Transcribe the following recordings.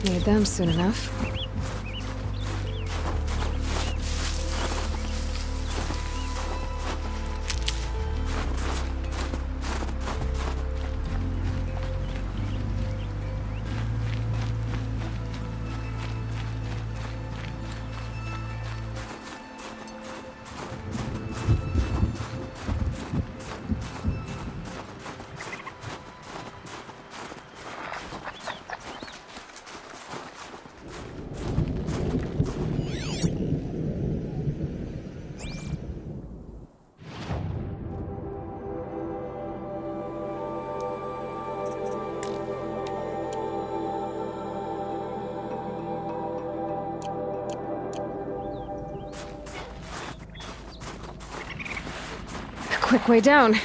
Need them soon enough. Quick way down.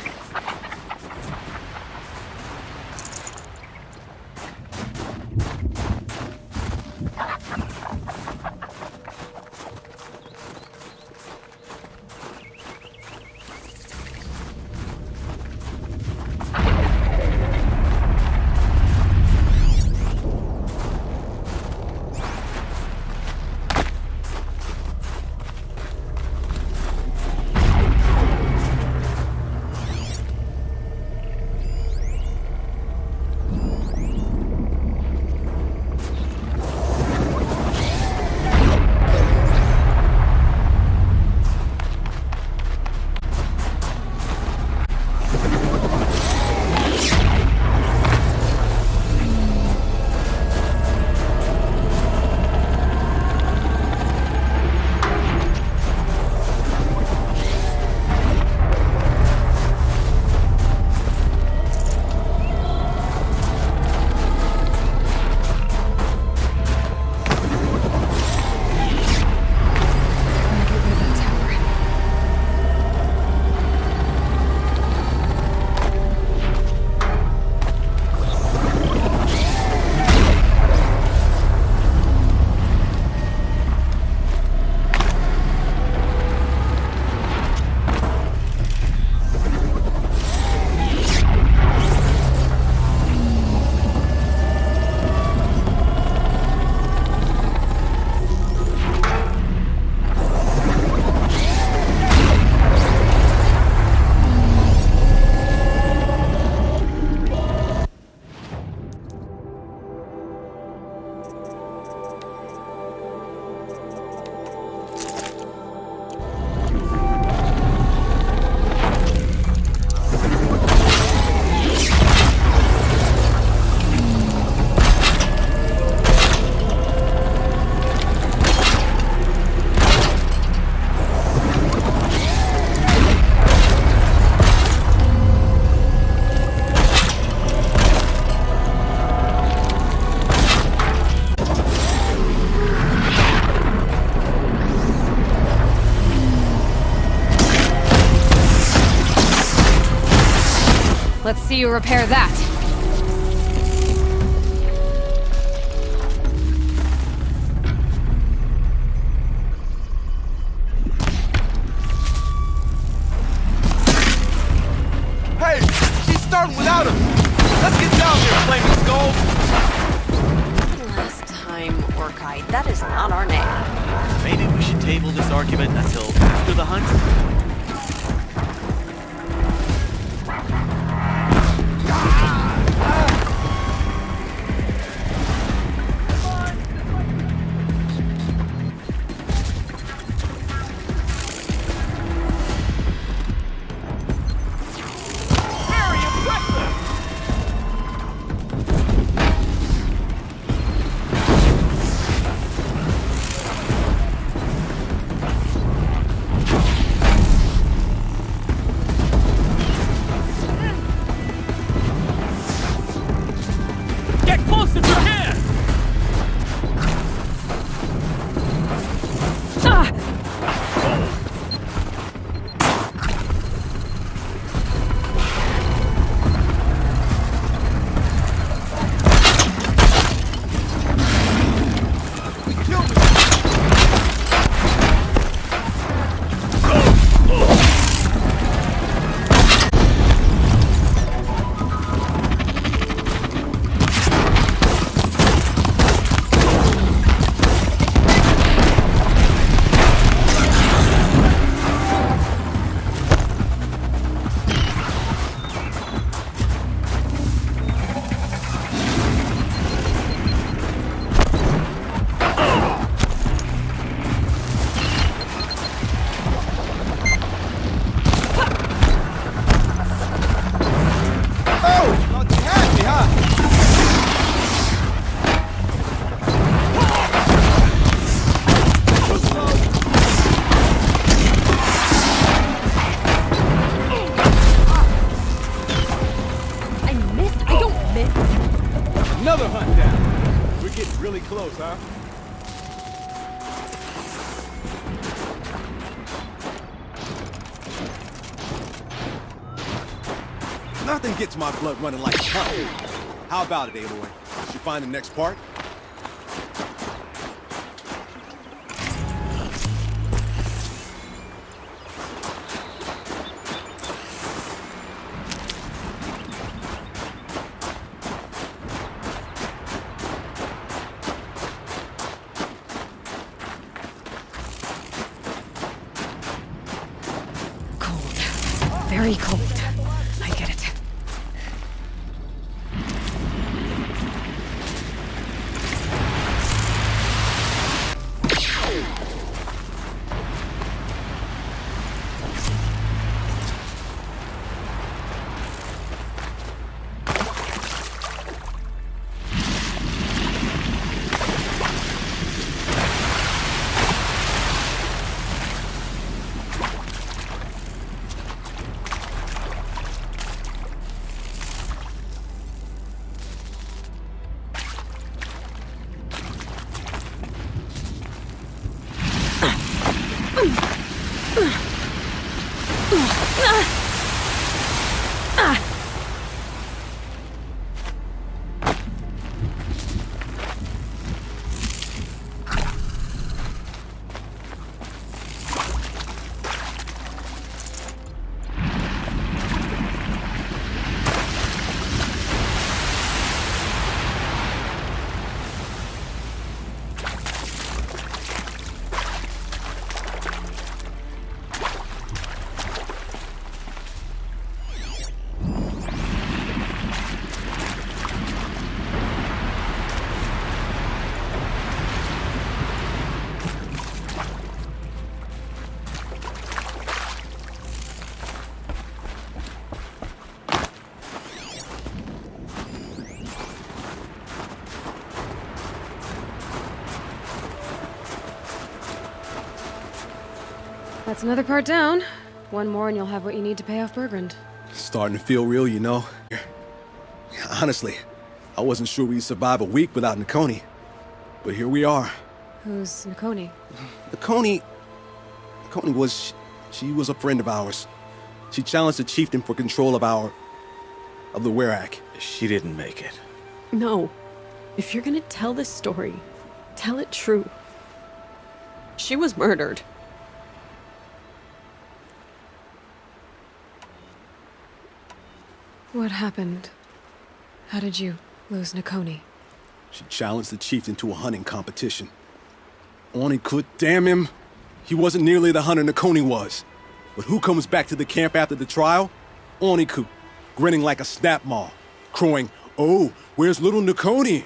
Let's see you repair that. Hey, she's starting without him. Let's get down there, Flaming Skull. Last time, Orkite, that is not our name. Maybe we should table this argument until after the hunt? another hunt down. We're getting really close, huh? Nothing gets my blood running like a hunt. How about it, Aloy? Did you find the next part? Cold. Very cold. I get it. That's another part down. One more and you'll have what you need to pay off Bergrand. Starting to feel real, you know? Honestly, I wasn't sure we'd survive a week without Nakoni. But here we are. Who's Nakoni? Nakoni was... she was a friend of ours. She challenged the chieftain for control of the Werak. She didn't make it. No. If you're gonna tell this story, tell it true. She was murdered. What happened? How did you lose Nakoni? She challenged the chieftain to a hunting competition. Onikut, damn him! He wasn't nearly the hunter Nakoni was. But who comes back to the camp after the trial? Onikut, grinning like a snap maw, crowing, "Oh, where's little Nakoni?"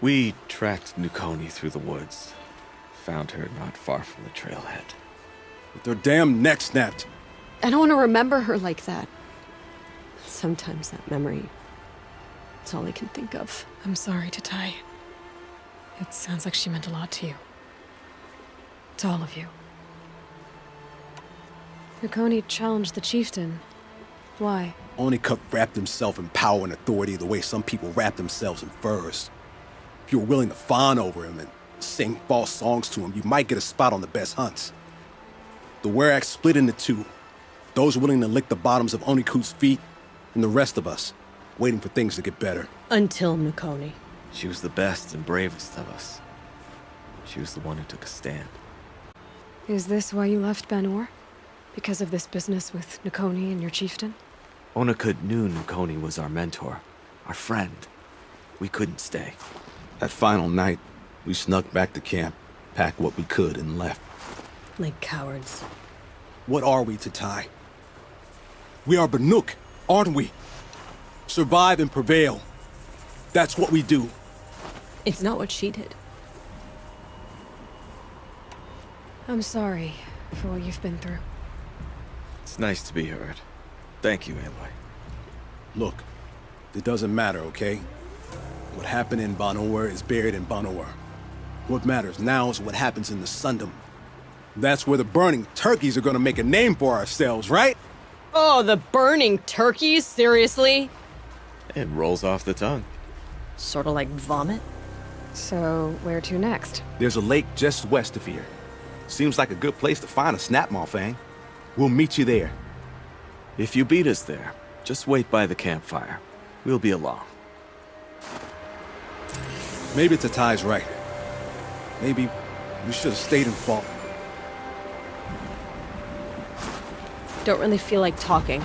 We tracked Nakoni through the woods. Found her not far from the trailhead. With their damn neck snapped. I don't want to remember her like that. Sometimes that memory, it's all I can think of. I'm sorry, Tatai. It sounds like she meant a lot to you. To all of you. Nakoni challenged the chieftain. Why? Onikut wrapped himself in power and authority the way some people wrap themselves in furs. If you were willing to fawn over him and sing false songs to him, you might get a spot on the best hunts. The Werak split into two. Those willing to lick the bottoms of Onikut's feet, and the rest of us, waiting for things to get better. Until Nakoni. She was the best and bravest of us. She was the one who took a stand. Is this why you left Ben-Or? Because of this business with Nakoni and your chieftain? Onikut knew Nakoni was our mentor, our friend. We couldn't stay. That final night, we snuck back to camp, packed what we could, and left. Like cowards. What are we, Tatai? We are Banuk, aren't we? Survive and prevail. That's what we do. It's not what she did. I'm sorry for what you've been through. It's nice to be heard. Thank you, Aloy. Look, it doesn't matter, okay? What happened in Ben-Or is buried in Ben-Or. What matters now is what happens in the Sundom. That's where the burning turkeys are gonna make a name for ourselves, right? Oh, the burning turkeys? Seriously? It rolls off the tongue. Sort of like vomit? So, where to next? There's a lake just west of here. Seems like a good place to find a snap mall fang. We'll meet you there. If you beat us there, just wait by the campfire. We'll be along. Maybe Tatai's right. Maybe we should have stayed in Fall. Don't really feel like talking.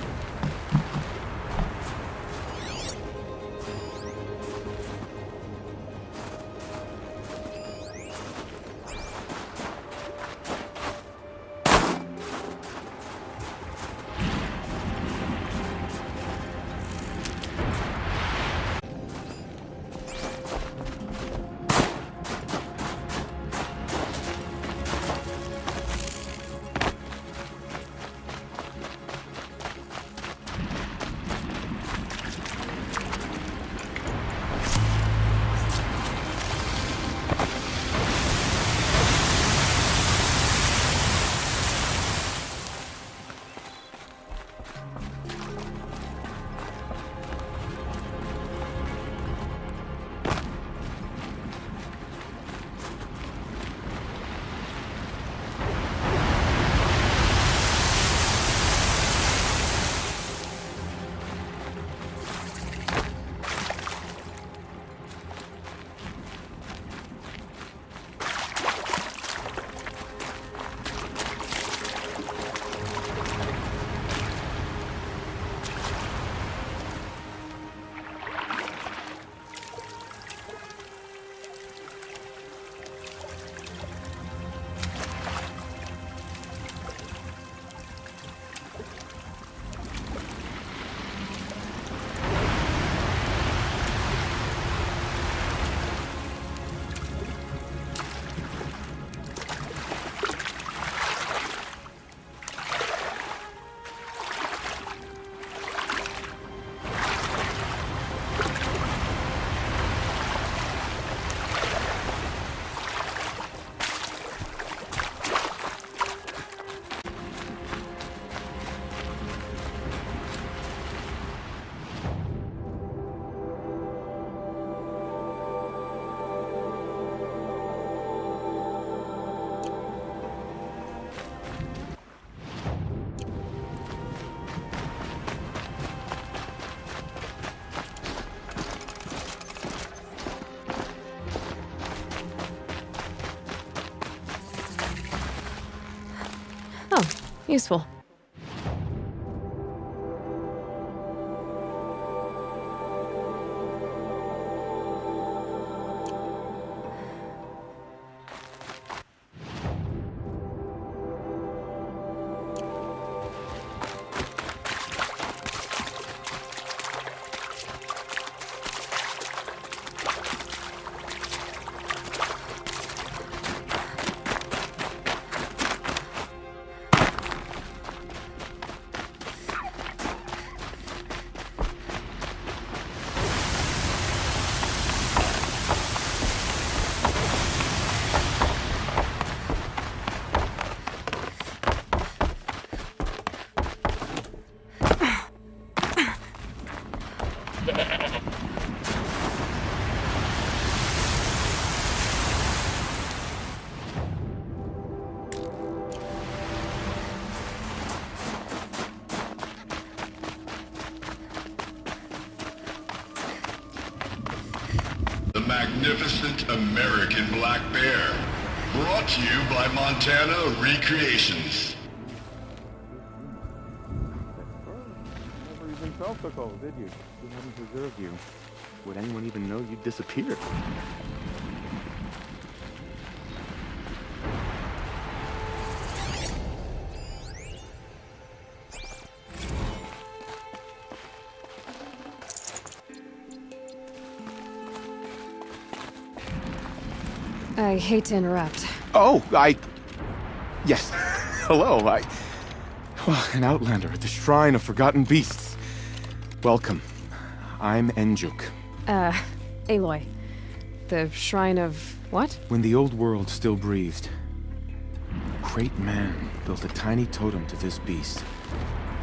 Oh, useful. The magnificent American black bear. Brought to you by Montana Recreations. Never even felt the cold, did you? We hadn't preserved you. Would anyone even know you disappeared? I hate to interrupt. Oh, Yes. Hello, Well, an outlander at the Shrine of Forgotten Beasts. Welcome. I'm Enjuk. Aloy. The Shrine of what? When the old world still breathed, a great man built a tiny totem to this beast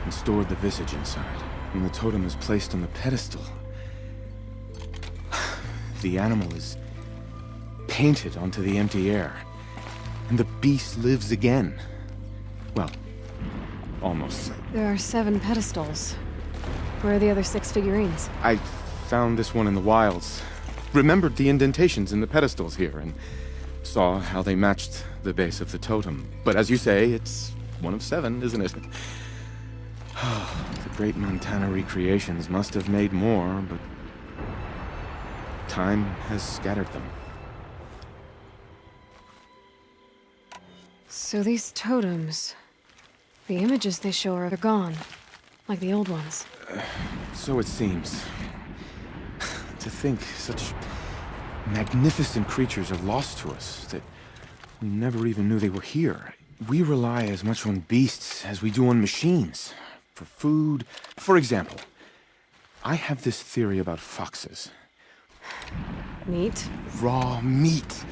and stored the visage inside. When the totem is placed on the pedestal, the animal is painted onto the empty air, and the beast lives again. Well, almost. There are 7 pedestals. Where are the other 6 figurines? I found this one in the wilds, remembered the indentations in the pedestals here, and saw how they matched the base of the totem. But as you say, it's one of 7, isn't it? The great Montana recreations must have made more, but time has scattered them. So these totems, the images they show are gone, like the old ones. So it seems. To think such magnificent creatures are lost to us, that we never even knew they were here. We rely as much on beasts as we do on machines. For food. For example, I have this theory about foxes. Meat? Raw meat.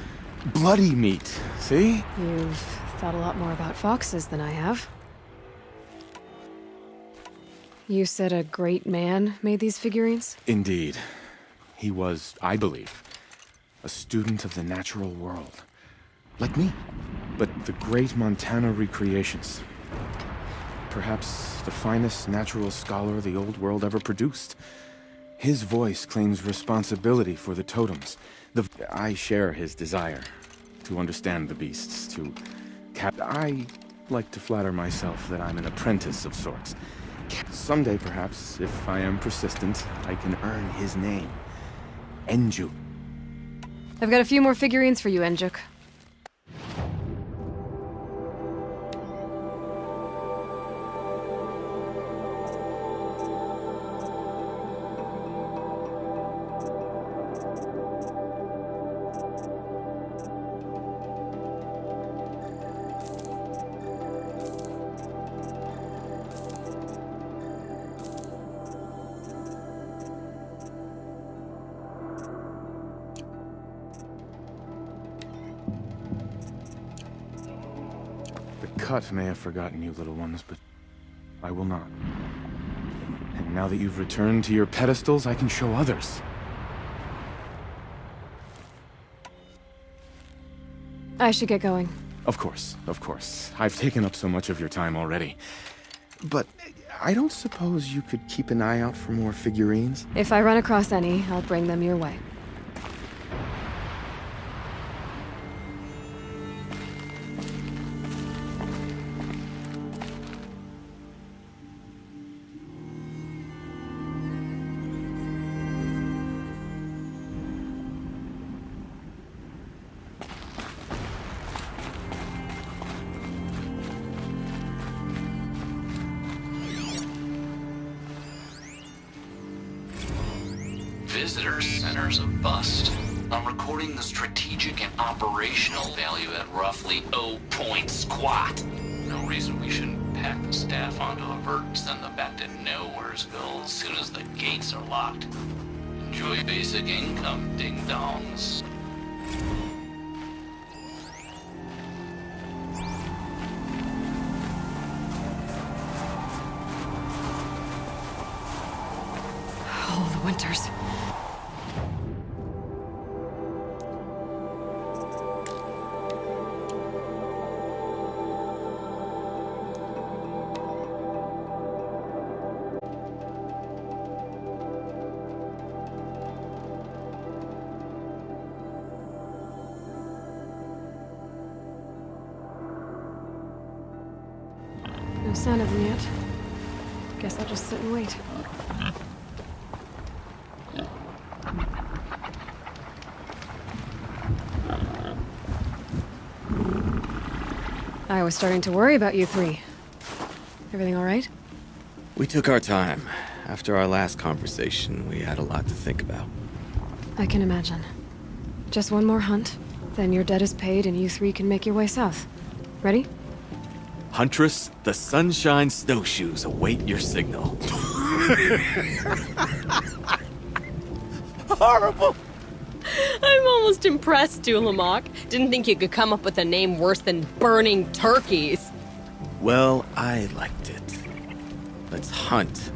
Bloody meat. See? You've thought a lot more about foxes than I have. You said a great man made these figurines? Indeed. He was, I believe, a student of the natural world. Like me. But the great Montana recreations. Perhaps the finest natural scholar the old world ever produced. His voice claims responsibility for the totems. I share his desire to understand the beasts, to I like to flatter myself that I'm an apprentice of sorts. Someday, perhaps, if I am persistent, I can earn his name. Enju. I've got a few more figurines for you, Enjuk. Cut may have forgotten you, little ones, but I will not. And now that you've returned to your pedestals, I can show others. I should get going. Of course, of course. I've taken up so much of your time already. But I don't suppose you could keep an eye out for more figurines? If I run across any, I'll bring them your way. Visitor centers a bust. I'm recording the strategic and operational value at roughly 0 point squat. No reason we shouldn't pack the staff onto a vert and send them back to Nowheresville as soon as the gates are locked. Enjoy basic income, ding-dongs. Oh, the winters. No sign of them yet. Guess I'll just sit and wait. I was starting to worry about you 3. Everything all right? We took our time. After our last conversation, we had a lot to think about. I can imagine. Just one more hunt, then your debt is paid and you 3 can make your way south. Ready? Huntress, the Sunshine Snowshoes await your signal. Horrible! I'm almost impressed, Dulamok. Didn't think you could come up with a name worse than Burning Turkeys. Well, I liked it. Let's hunt.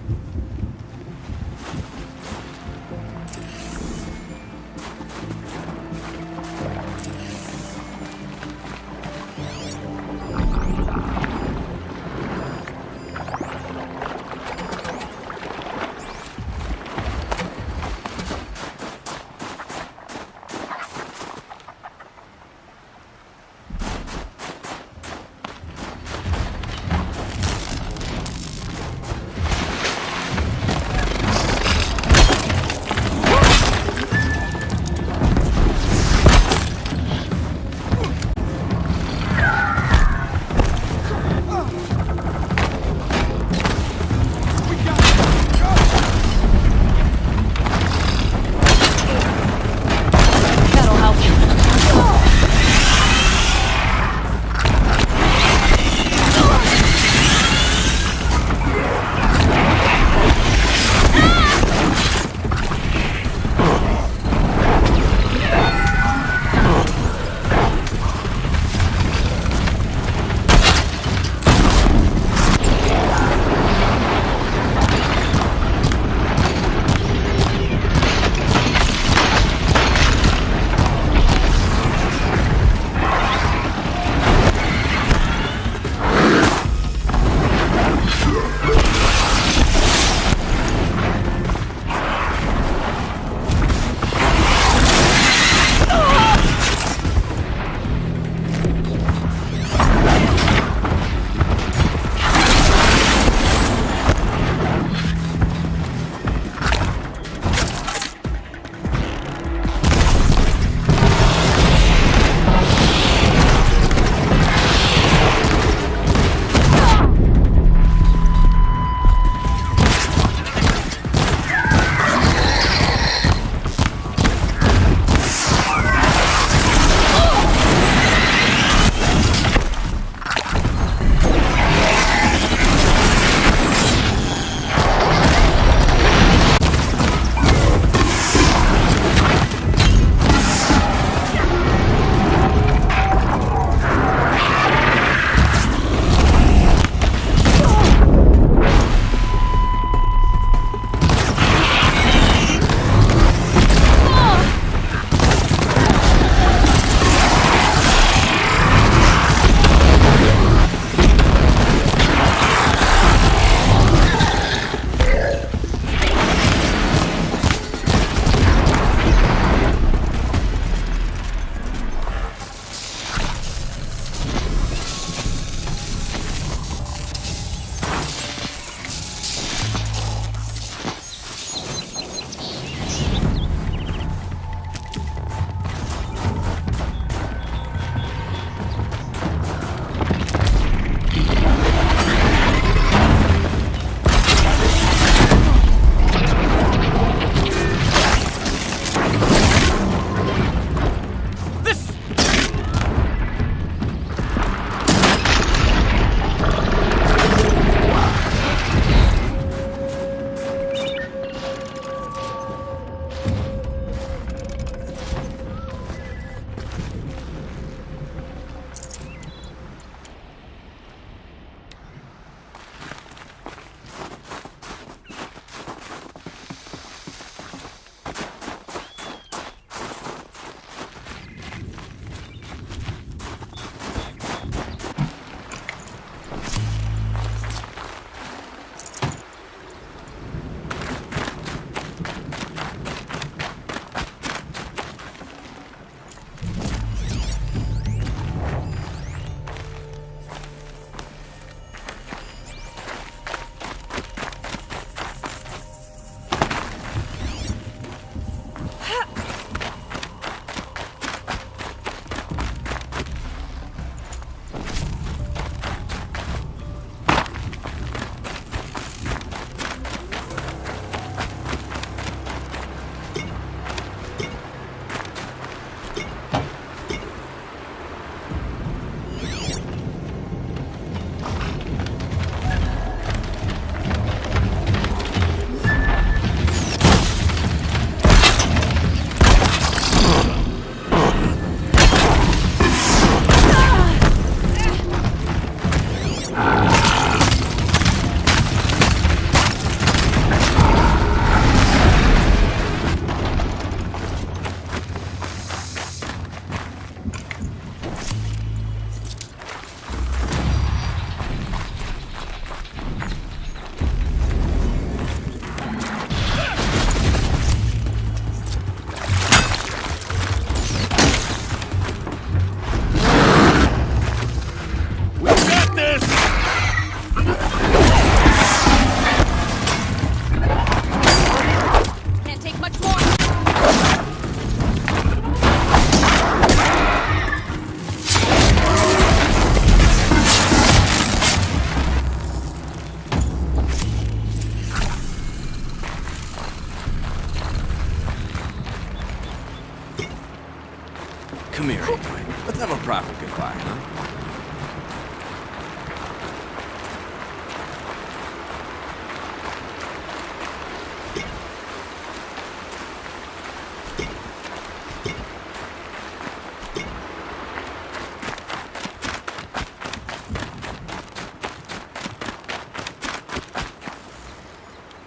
Come here, Aloy. Let's have a proper goodbye, huh?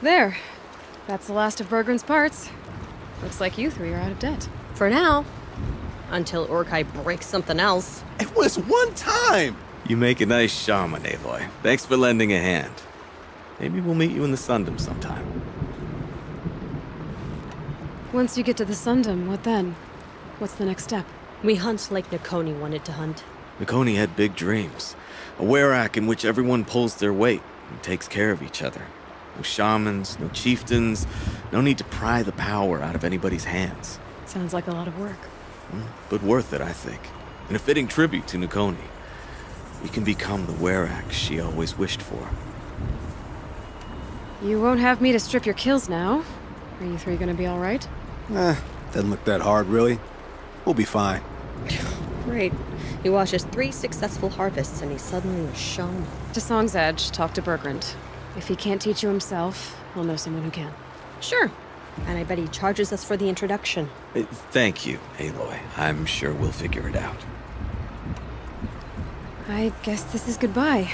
There. That's the last of Bergren's parts. Looks like you three are out of debt. For now. Until Urkai breaks something else. It was one time! You make a nice shaman, Aloy. Thanks for lending a hand. Maybe we'll meet you in the Sundom sometime. Once you get to the Sundom, what then? What's the next step? We hunt like Nakoni wanted to hunt. Nakoni had big dreams. A werak in which everyone pulls their weight and takes care of each other. No shamans, no chieftains, no need to pry the power out of anybody's hands. Sounds like a lot of work. But worth it, I think. And a fitting tribute to Nakoni. We can become the werak she always wished for. You won't have me to strip your kills now. Are you three gonna be alright? Doesn't look that hard, really. We'll be fine. Great. He watches 3 successful harvests and he's suddenly a shaman. To Song's Edge, talk to Bergrand. If he can't teach you himself, we'll know someone who can. Sure. And I bet he charges us for the introduction. Thank you, Aloy. I'm sure we'll figure it out. I guess this is goodbye.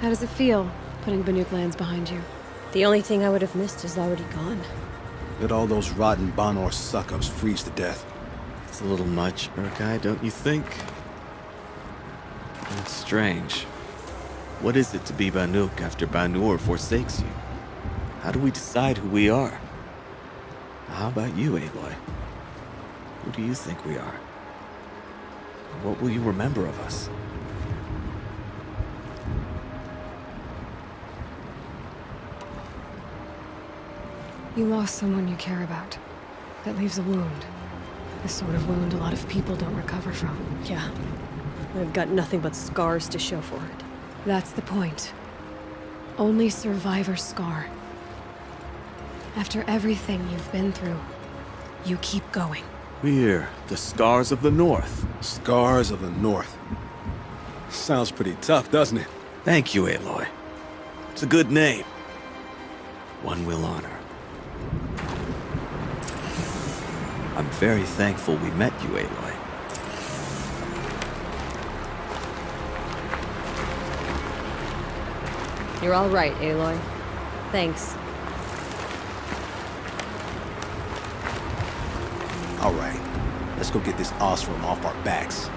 How does it feel, putting Banuk lands behind you? The only thing I would have missed is already gone. Let all those rotten Banor suck-ups freeze to death. It's a little much, Urkai, don't you think? It's strange. What is it to be Banuk after Banur forsakes you? How do we decide who we are? How about you, Aloy? Who do you think we are? What will you remember of us? You lost someone you care about. That leaves a wound. The sort of wound a lot of people don't recover from. Yeah. I've got nothing but scars to show for it. That's the point. Only survivor's scar. After everything you've been through, you keep going. We're the Scars of the North. Scars of the North. Sounds pretty tough, doesn't it? Thank you, Aloy. It's a good name. One we'll honor. I'm very thankful we met you, Aloy. You're all right, Aloy. Thanks. All right, let's go get this Osram off our backs.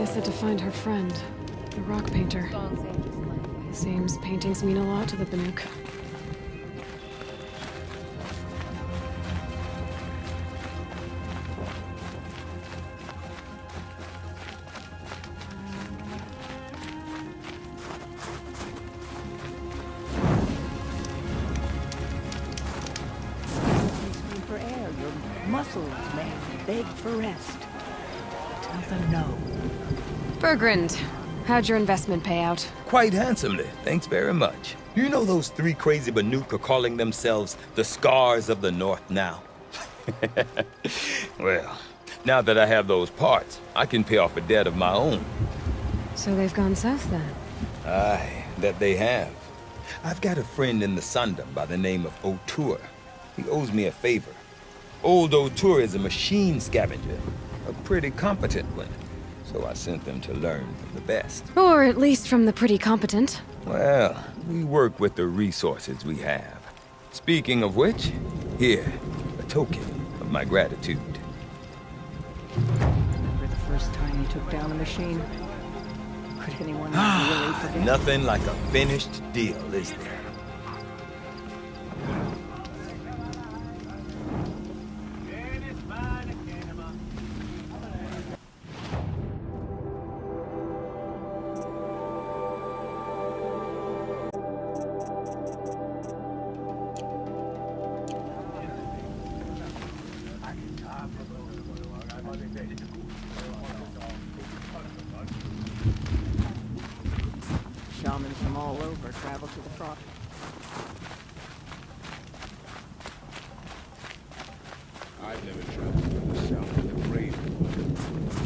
Said to find her friend, the rock painter. Seems paintings mean a lot to the Banuk. fools may beg for rest. Tell them no. Bergrand, how'd your investment pay out? Quite handsomely, thanks very much. You know those three crazy Banuk are calling themselves the Scars of the North now? Well, now that I have those parts, I can pay off a debt of my own. So they've gone south then? Aye, that they have. I've got a friend in the Sundom by the name of O'Toole. He owes me a favor. Old O'Toole is a machine scavenger, a pretty competent one. So I sent them to learn from the best. Or at least from the pretty competent. Well, we work with the resources we have. Speaking of which, here, a token of my gratitude. Remember the first time you took down a machine? Could anyone really forget? Nothing like a finished deal, is there? Shamans from all over travel to the front. I've never traveled from the south to the brave.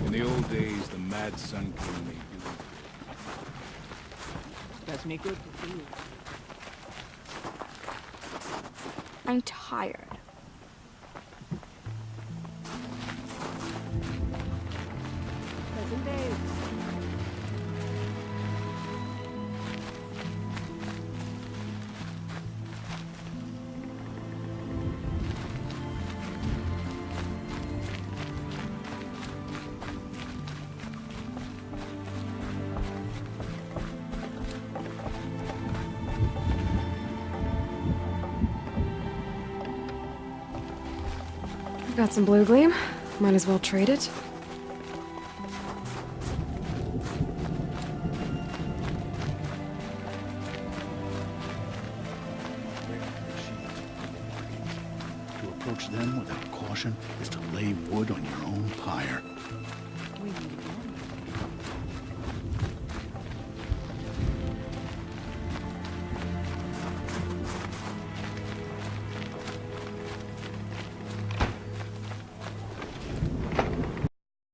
In the old days, the mad sun king made you. Does me good to see you. I'm tired. Pleasant days. Got some blue gleam. Might as well trade it. To approach them without caution is to lay wood on your own pyre. We need one.